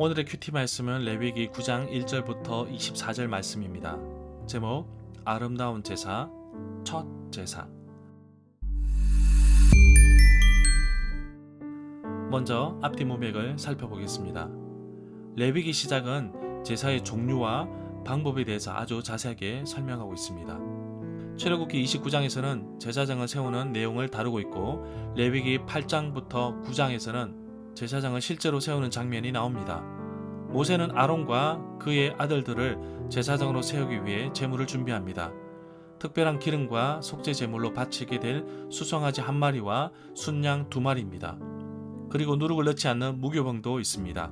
오늘의 큐티 말씀은 레위기 9장 1절부터 24절 말씀입니다. 제목 아름다운 제사, 첫 제사. 먼저 앞뒤 문맥을 살펴보겠습니다. 레위기 시작은 제사의 종류와 방법에 대해서 아주 자세하게 설명하고 있습니다. 출애굽기 29장에서는 제사장을 세우는 내용을 다루고 있고 레위기 8장부터 9장에서는 제사장을 실제로 세우는 장면이 나옵니다. 모세는 아론과 그의 아들들을 제사장으로 세우기 위해 제물을 준비합니다. 특별한 기름과 속죄 제물로 바치게 될 수송아지 1마리와 순양 2마리입니다. 그리고 누룩을 넣지 않는 무교병도 있습니다.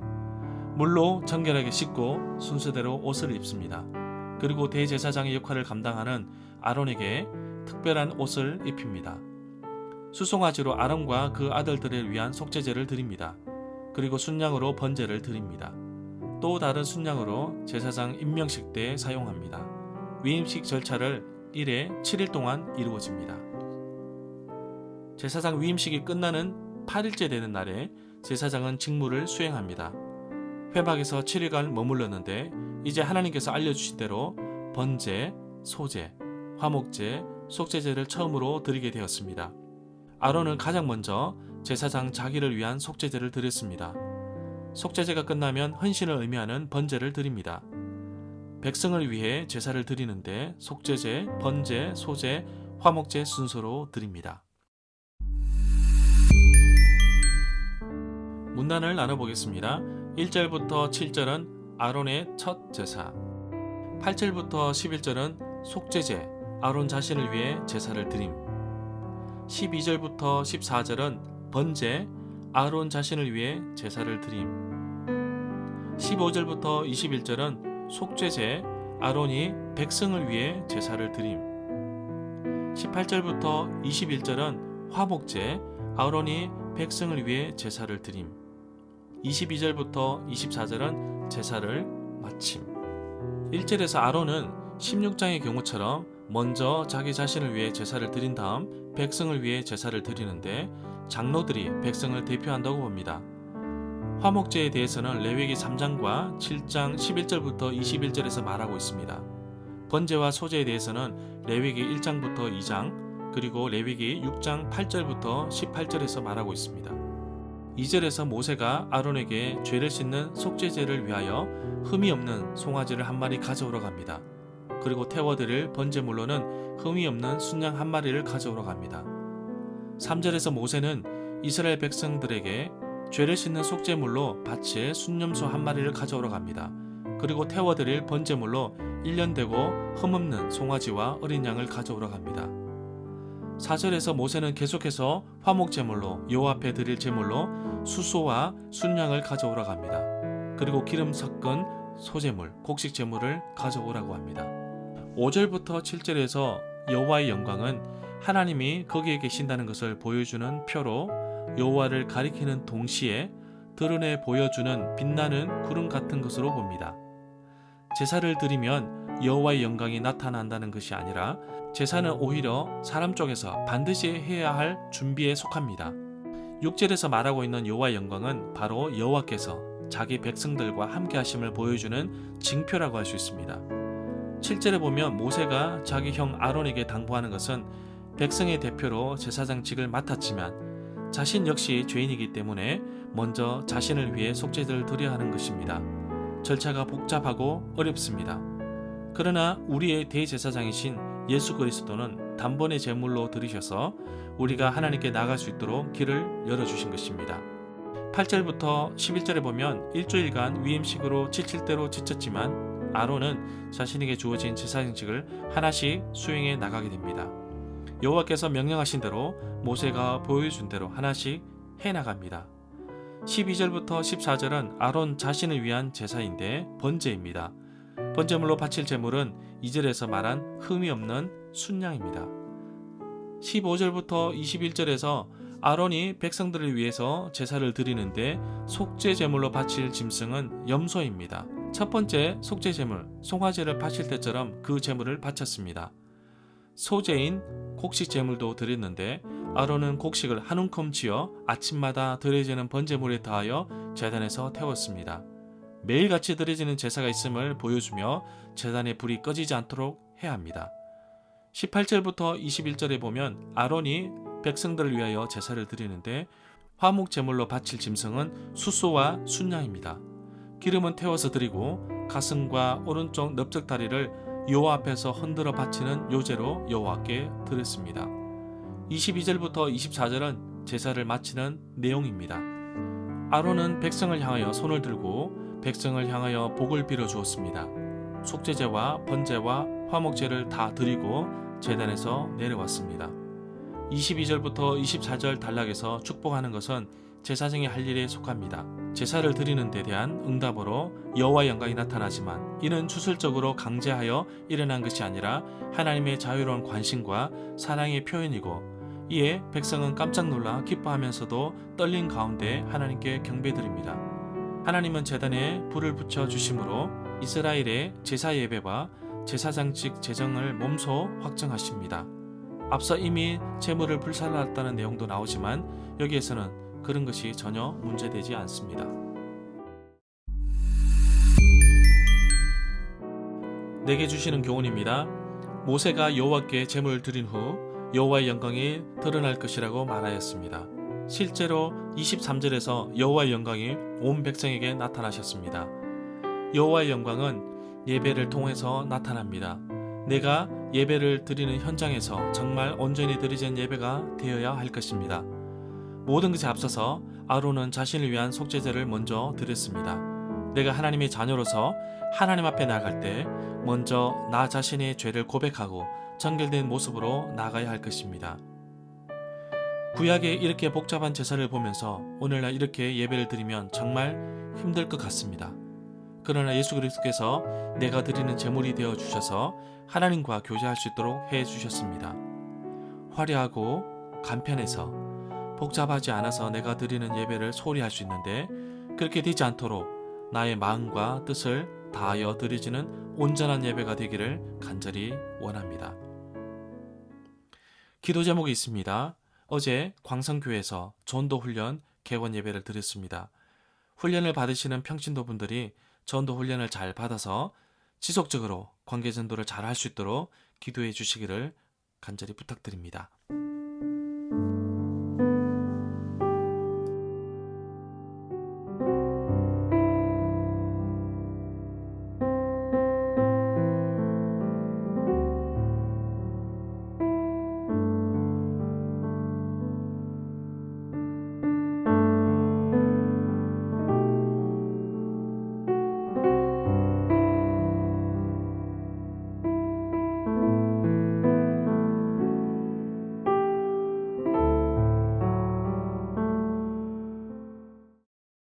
물로 정결하게 씻고 순서대로 옷을 입습니다. 그리고 대제사장의 역할을 감당하는 아론에게 특별한 옷을 입힙니다. 수송아지로 아론과 그 아들들을 위한 속죄제를 드립니다. 그리고 순양으로 번제를 드립니다. 또 다른 순양으로 제사장 임명식 때 사용합니다. 위임식 절차를 1회 7일 동안 이루어집니다. 제사장 위임식이 끝나는 8일째 되는 날에 제사장은 직무를 수행합니다. 회막에서 7일간 머물렀는데 이제 하나님께서 알려주신 대로 번제, 소제, 화목제, 속죄제를 처음으로 드리게 되었습니다. 아론은 가장 먼저 제사장 자기를 위한 속죄제를 드렸습니다. 속죄제가 끝나면 헌신을 의미하는 번제를 드립니다. 백성을 위해 제사를 드리는데 속죄제, 번제, 소제, 화목제 순서로 드립니다. 문단을 나눠보겠습니다. 1절부터 7절은 아론의 첫 제사, 8절부터 11절은 속죄제, 아론 자신을 위해 제사를 드림, 12절부터 14절은 번제, 아론 자신을 위해 제사를 드림, 15절부터 21절은 속죄제, 아론이 백성을 위해 제사를 드림, 18절부터 21절은 화목제, 아론이 백성을 위해 제사를 드림, 22절부터 24절은 제사를 마침. 1절에서 아론은 16장의 경우처럼 먼저 자기 자신을 위해 제사를 드린 다음 백성을 위해 제사를 드리는데 장로들이 백성을 대표한다고 봅니다. 화목제에 대해서는 레위기 3장과 7장 11절부터 21절에서 말하고 있습니다. 번제와 소제에 대해서는 레위기 1장부터 2장 그리고 레위기 6장 8절부터 18절에서 말하고 있습니다. 2절에서 모세가 아론에게 죄를 씻는 속죄제를 위하여 흠이 없는 송아지를 1마리 가져오러 갑니다. 그리고 태워드릴 번제물로는 흠이 없는 순양 1마리를 가져오러 갑니다. 3절에서 모세는 이스라엘 백성들에게 죄를 씻는 속죄물로 바칠 순염소 1마리를 가져오러 갑니다. 그리고 태워드릴 번제물로 1년 되고 흠없는 송아지와 어린 양을 가져오러 갑니다. 4절에서 모세는 계속해서 화목제물로 여호와 앞에 드릴 제물로 수소와 순양을 가져오러 갑니다. 그리고 기름 섞은 소제물, 곡식 제물을 가져오라고 합니다. 5절부터 7절에서 여호와의 영광은 하나님이 거기에 계신다는 것을 보여주는 표로 여호와를 가리키는 동시에 드러내 보여주는 빛나는 구름 같은 것으로 봅니다. 제사를 드리면 여호와의 영광이 나타난다는 것이 아니라 제사는 오히려 사람 쪽에서 반드시 해야 할 준비에 속합니다. 6절에서 말하고 있는 여호와의 영광은 바로 여호와께서 자기 백성들과 함께 하심을 보여주는 징표라고 할 수 있습니다. 7절에 보면 모세가 자기 형 아론에게 당부하는 것은 백성의 대표로 제사장직을 맡았지만 자신 역시 죄인이기 때문에 먼저 자신을 위해 속죄제를 드려야 하는 것입니다. 절차가 복잡하고 어렵습니다. 그러나 우리의 대제사장이신 예수 그리스도는 단번에 제물로 드리셔서 우리가 하나님께 나갈 수 있도록 길을 열어주신 것입니다. 8절부터 11절에 보면 일주일간 위임식으로 지칠 대로 지쳤지만 아론은 자신에게 주어진 제사장직을 하나씩 수행해 나가게 됩니다. 여호와께서 명령하신 대로 모세가 보여준 대로 하나씩 해나갑니다. 12절부터 14절은 아론 자신을 위한 제사인데 번제입니다. 번제물로 바칠 제물은 2절에서 말한 흠이 없는 순양입니다. 15절부터 21절에서 아론이 백성들을 위해서 제사를 드리는데 속죄 제물로 바칠 짐승은 염소입니다. 첫 번째 속죄 제물, 송아지를 바칠 때처럼 그 제물을 바쳤습니다. 소제인 곡식 제물도 드렸는데 아론은 곡식을 한 움큼 쥐어 아침마다 드려지는 번제물에 더하여 제단에서 태웠습니다. 매일같이 드려지는 제사가 있음을 보여주며 제단의 불이 꺼지지 않도록 해야 합니다. 18절부터 21절에 보면 아론이 백성들을 위하여 제사를 드리는데 화목 제물로 바칠 짐승은 숫소와 순양입니다. 기름은 태워서 드리고 가슴과 오른쪽 넓적 다리를 여호와 앞에서 흔들어 바치는 요제로 여호와께 드렸습니다. 22절부터 24절은 제사를 마치는 내용입니다. 아론은 백성을 향하여 손을 들고 백성을 향하여 복을 빌어 주었습니다. 속죄제와 번제와 화목제를 다 드리고 제단에서 내려왔습니다. 22절부터 24절 단락에서 축복하는 것은 제사장이 할 일에 속합니다. 제사를 드리는 데 대한 응답으로 여호와의 영광이 나타나지만 이는 추술적으로 강제하여 일어난 것이 아니라 하나님의 자유로운 관심과 사랑의 표현이고 이에 백성은 깜짝 놀라 기뻐하면서도 떨린 가운데 하나님께 경배드립니다. 하나님은 제단에 불을 붙여 주심으로 이스라엘의 제사 예배와 제사장직 제정을 몸소 확정하십니다. 앞서 이미 제물을 불살랐다는 내용도 나오지만 여기에서는 그런 것이 전혀 문제되지 않습니다. 내게 주시는 교훈입니다. 모세가 여호와께 제물을 드린 후 여호와의 영광이 드러날 것이라고 말하였습니다. 실제로 23절에서 여호와의 영광이 온 백성에게 나타나셨습니다. 여호와의 영광은 예배를 통해서 나타납니다. 내가 예배를 드리는 현장에서 정말 온전히 드리진 예배가 되어야 할 것입니다. 모든 것에 앞서서 아론은 자신을 위한 속죄제를 먼저 드렸습니다. 내가 하나님의 자녀로서 하나님 앞에 나아갈 때 먼저 나 자신의 죄를 고백하고 정결된 모습으로 나아가야 할 것입니다. 구약에 이렇게 복잡한 제사를 보면서 오늘날 이렇게 예배를 드리면 정말 힘들 것 같습니다. 그러나 예수 그리스도께서 내가 드리는 제물이 되어 주셔서 하나님과 교제할 수 있도록 해 주셨습니다. 화려하고 간편해서 복잡하지 않아서 내가 드리는 예배를 소홀히 할 수 있는데 그렇게 되지 않도록 나의 마음과 뜻을 다하여 드리지는 온전한 예배가 되기를 간절히 원합니다. 기도 제목이 있습니다. 어제 광성교회에서 전도 훈련 개원 예배를 드렸습니다. 훈련을 받으시는 평신도 분들이 전도 훈련을 잘 받아서 지속적으로 관계 전도를 잘 할 수 있도록 기도해 주시기를 간절히 부탁드립니다.